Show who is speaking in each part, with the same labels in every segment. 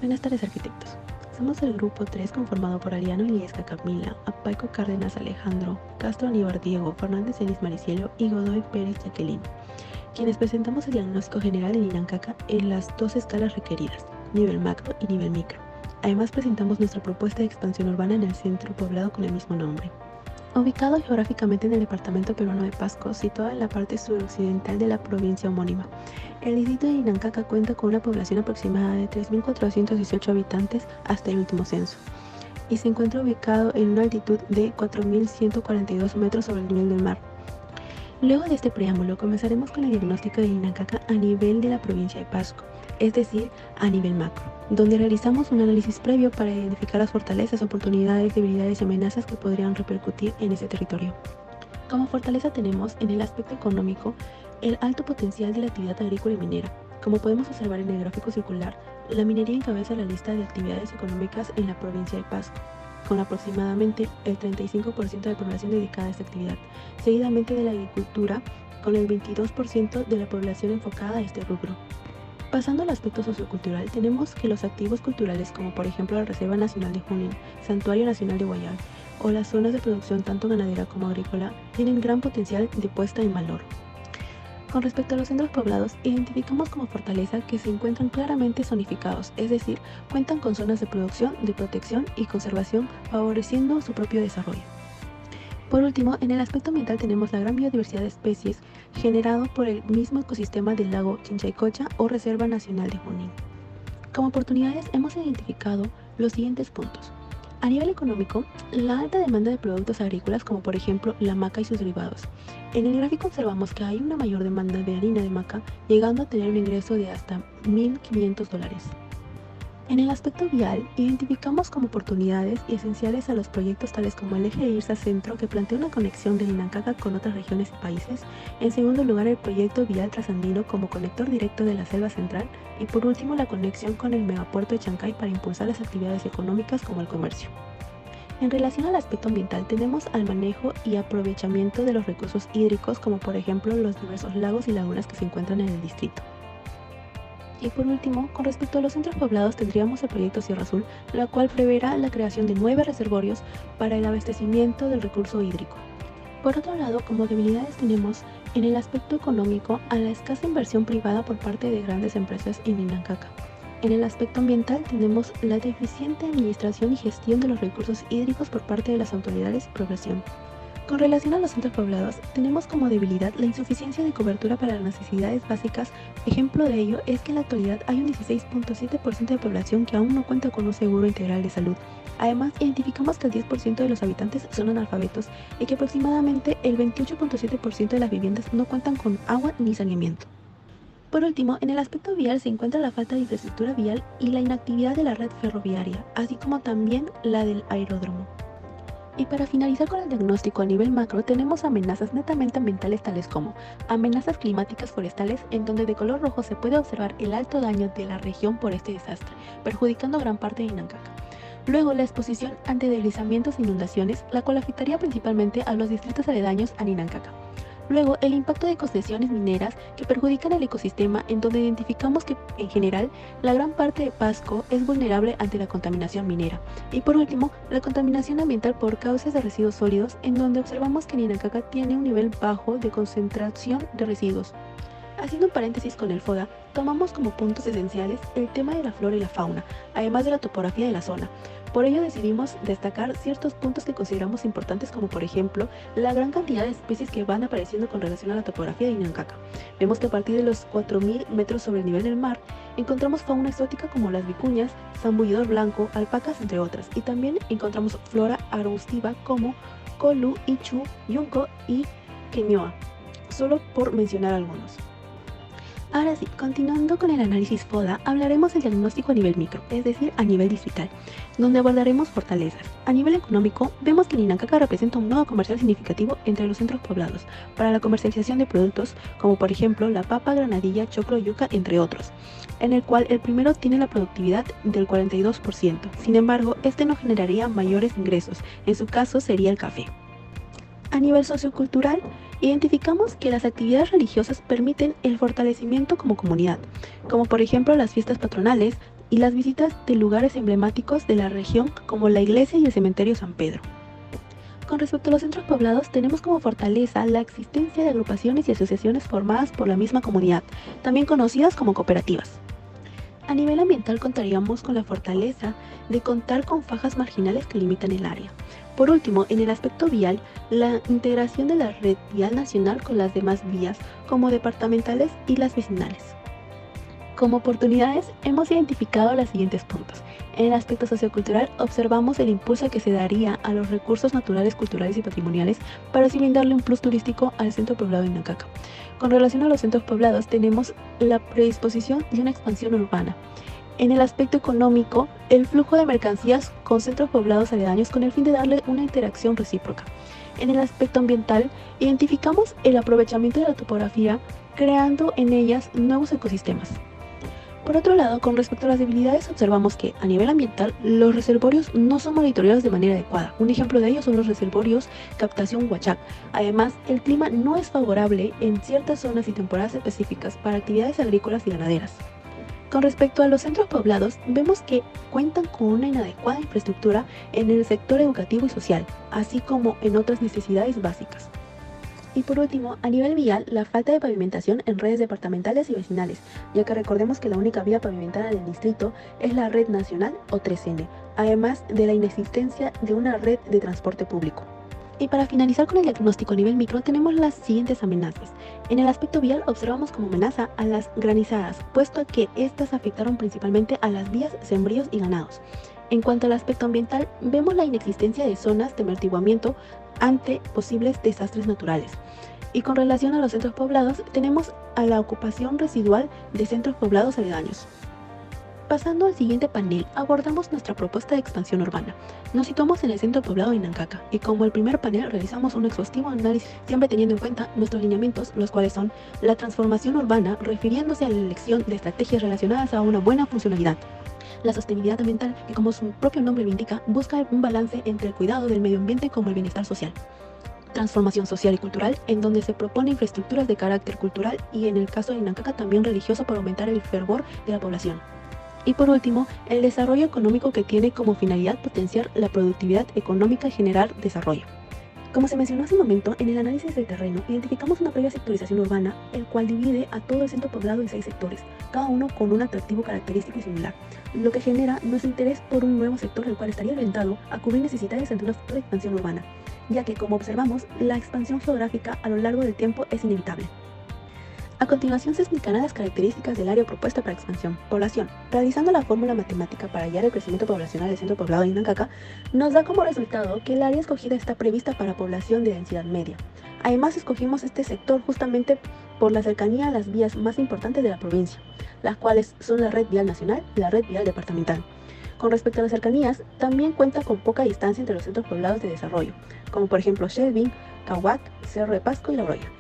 Speaker 1: Buenas tardes, arquitectos. Somos el grupo 3 conformado por Ariano Iliesca Camila, Apaico Cárdenas Alejandro, Castro Aníbar Diego, Fernández Denis Maricielo y Godoy Pérez Jacqueline, quienes presentamos el diagnóstico general de Inancaca en las dos escalas requeridas, nivel macro y nivel micro. Además presentamos nuestra propuesta de expansión urbana en el centro poblado con el mismo nombre. Ubicado geográficamente en el departamento peruano de Pasco, situado en la parte suroccidental de la provincia homónima, el distrito de Inancaca cuenta con una población aproximada de 3.418 habitantes hasta el último censo, y se encuentra ubicado en una altitud de 4.142 metros sobre el nivel del mar. Luego de este preámbulo, comenzaremos con el diagnóstico de Inancaca a nivel de la provincia de Pasco, es decir, a nivel macro, donde realizamos un análisis previo para identificar las fortalezas, oportunidades, debilidades y amenazas que podrían repercutir en ese territorio. Como fortaleza tenemos en el aspecto económico el alto potencial de la actividad agrícola y minera. Como podemos observar en el gráfico circular, la minería encabeza la lista de actividades económicas en la provincia de Pasco, con aproximadamente el 35% de población dedicada a esta actividad, seguidamente de la agricultura, con el 22% de la población enfocada a este rubro. Pasando al aspecto sociocultural, tenemos que los activos culturales, como por ejemplo la Reserva Nacional de Junín, Santuario Nacional de Guayal, o las zonas de producción tanto ganadera como agrícola, tienen gran potencial de puesta en valor. Con respecto a los centros poblados, identificamos como fortaleza que se encuentran claramente zonificados, es decir, cuentan con zonas de producción, de protección y conservación, favoreciendo su propio desarrollo. Por último, en el aspecto ambiental tenemos la gran biodiversidad de especies generado por el mismo ecosistema del lago Chinchaycocha o Reserva Nacional de Junín. Como oportunidades hemos identificado los siguientes puntos. A nivel económico, la alta demanda de productos agrícolas como por ejemplo la maca y sus derivados. En el gráfico observamos que hay una mayor demanda de harina de maca, llegando a tener un ingreso de hasta $1.500. En el aspecto vial, identificamos como oportunidades y esenciales a los proyectos tales como el eje de Irsa Centro, que plantea una conexión de Inancaca con otras regiones y países. En segundo lugar, el proyecto vial trasandino como conector directo de la selva central. Y por último, la conexión con el megapuerto de Chancay para impulsar las actividades económicas como el comercio. En relación al aspecto ambiental, tenemos al manejo y aprovechamiento de los recursos hídricos, como por ejemplo los diversos lagos y lagunas que se encuentran en el distrito. Y por último, con respecto a los centros poblados, tendríamos el proyecto Sierra Azul, la cual preverá la creación de 9 reservorios para el abastecimiento del recurso hídrico. Por otro lado, como debilidades tenemos en el aspecto económico a la escasa inversión privada por parte de grandes empresas en Inancaca. En el aspecto ambiental tenemos la deficiente administración y gestión de los recursos hídricos por parte de las autoridades y población. Con relación a los centros poblados, tenemos como debilidad la insuficiencia de cobertura para las necesidades básicas. Ejemplo de ello es que en la actualidad hay un 16.7% de población que aún no cuenta con un seguro integral de salud. Además, identificamos que el 10% de los habitantes son analfabetos y que aproximadamente el 28.7% de las viviendas no cuentan con agua ni saneamiento. Por último, en el aspecto vial se encuentra la falta de infraestructura vial y la inactividad de la red ferroviaria, así como también la del aeródromo. Y para finalizar con el diagnóstico a nivel macro, tenemos amenazas netamente ambientales tales como amenazas climáticas forestales, en donde de color rojo se puede observar el alto daño de la región por este desastre, perjudicando gran parte de Inancaca. Luego, la exposición ante deslizamientos e inundaciones, la cual afectaría principalmente a los distritos aledaños a Inancaca. Luego, el impacto de concesiones mineras que perjudican el ecosistema, en donde identificamos que, en general, la gran parte de Pasco es vulnerable ante la contaminación minera. Y por último, la contaminación ambiental por causas de residuos sólidos, en donde observamos que Inancaca tiene un nivel bajo de concentración de residuos. Haciendo un paréntesis con el FODA, tomamos como puntos esenciales el tema de la flora y la fauna, además de la topografía de la zona. Por ello decidimos destacar ciertos puntos que consideramos importantes, como por ejemplo la gran cantidad de especies que van apareciendo con relación a la topografía de Inancaca. Vemos que a partir de los 4.000 metros sobre el nivel del mar encontramos fauna exótica como las vicuñas, zambullidor blanco, alpacas, entre otras, y también encontramos flora arbustiva como colu, ichu, yunco y queñoa, solo por mencionar algunos. Ahora sí, continuando con el análisis FODA, hablaremos del diagnóstico a nivel micro, es decir, a nivel distrital, donde abordaremos fortalezas. A nivel económico, vemos que Inancaca representa un nodo comercial significativo entre los centros poblados para la comercialización de productos como por ejemplo la papa, granadilla, choclo, yuca, entre otros, en el cual el primero tiene la productividad del 42%. Sin embargo, este no generaría mayores ingresos, en su caso sería el café. A nivel sociocultural, identificamos que las actividades religiosas permiten el fortalecimiento como comunidad, como por ejemplo las fiestas patronales, y las visitas de lugares emblemáticos de la región como la iglesia y el cementerio San Pedro. Con respecto a los centros poblados, tenemos como fortaleza la existencia de agrupaciones y asociaciones formadas por la misma comunidad, también conocidas como cooperativas. A nivel ambiental contaríamos con la fortaleza de contar con fajas marginales que limitan el área. Por último, en el aspecto vial, la integración de la red vial nacional con las demás vías, como departamentales y las vecinales. Como oportunidades, hemos identificado los siguientes puntos. En el aspecto sociocultural, observamos el impulso que se daría a los recursos naturales, culturales y patrimoniales para así brindarle un plus turístico al centro poblado de Nancaca. Con relación a los centros poblados, tenemos la predisposición de una expansión urbana. En el aspecto económico, el flujo de mercancías con centros poblados aledaños con el fin de darle una interacción recíproca. En el aspecto ambiental, identificamos el aprovechamiento de la topografía, creando en ellas nuevos ecosistemas. Por otro lado, con respecto a las debilidades, observamos que, a nivel ambiental, los reservorios no son monitoreados de manera adecuada. Un ejemplo de ello son los reservorios captación Huachac. Además, el clima no es favorable en ciertas zonas y temporadas específicas para actividades agrícolas y ganaderas. Con respecto a los centros poblados, vemos que cuentan con una inadecuada infraestructura en el sector educativo y social, así como en otras necesidades básicas. Y por último, a nivel vial, la falta de pavimentación en redes departamentales y vecinales, ya que recordemos que la única vía pavimentada del distrito es la red nacional o 3N, además de la inexistencia de una red de transporte público. Y para finalizar con el diagnóstico a nivel micro, tenemos las siguientes amenazas. En el aspecto vial observamos como amenaza a las granizadas, puesto que estas afectaron principalmente a las vías, sembríos y ganados. En cuanto al aspecto ambiental, vemos la inexistencia de zonas de amortiguamiento ante posibles desastres naturales. Y con relación a los centros poblados, tenemos a la ocupación residual de centros poblados aledaños. Pasando al siguiente panel, abordamos nuestra propuesta de expansión urbana. Nos situamos en el centro poblado de Nancaca y como el primer panel realizamos un exhaustivo análisis siempre teniendo en cuenta nuestros lineamientos, los cuales son la transformación urbana refiriéndose a la elección de estrategias relacionadas a una buena funcionalidad. La sostenibilidad ambiental, que como su propio nombre lo indica, busca un balance entre el cuidado del medio ambiente como el bienestar social. Transformación social y cultural, en donde se propone infraestructuras de carácter cultural y en el caso de Nancaca también religioso para aumentar el fervor de la población. Y por último, el desarrollo económico que tiene como finalidad potenciar la productividad económica y generar desarrollo. Como se mencionó hace un momento, en el análisis del terreno identificamos una previa sectorización urbana, el cual divide a todo el centro poblado en 6 sectores, cada uno con un atractivo característico y similar, lo que genera nuestro interés por un nuevo sector el cual estaría orientado a cubrir necesidades ante una futura expansión urbana, ya que como observamos, la expansión geográfica a lo largo del tiempo es inevitable. A continuación se explicarán las características del área propuesta para expansión. Población. Realizando la fórmula matemática para hallar el crecimiento poblacional del centro poblado de Nancaca, nos da como resultado que el área escogida está prevista para población de densidad media. Además, escogimos este sector justamente por la cercanía a las vías más importantes de la provincia, las cuales son la red vial nacional y la red vial departamental. Con respecto a las cercanías, también cuenta con poca distancia entre los centros poblados de desarrollo, como por ejemplo Shelby, Cahuac, Cerro de Pasco y La Broya.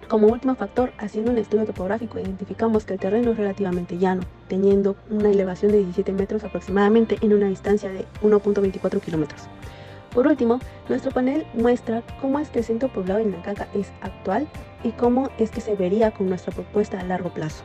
Speaker 1: Como último factor, haciendo un estudio topográfico, identificamos que el terreno es relativamente llano, teniendo una elevación de 17 metros aproximadamente en una distancia de 1.24 kilómetros. Por último, nuestro panel muestra cómo es que el centro poblado de Nancaca es actual y cómo es que se vería con nuestra propuesta a largo plazo.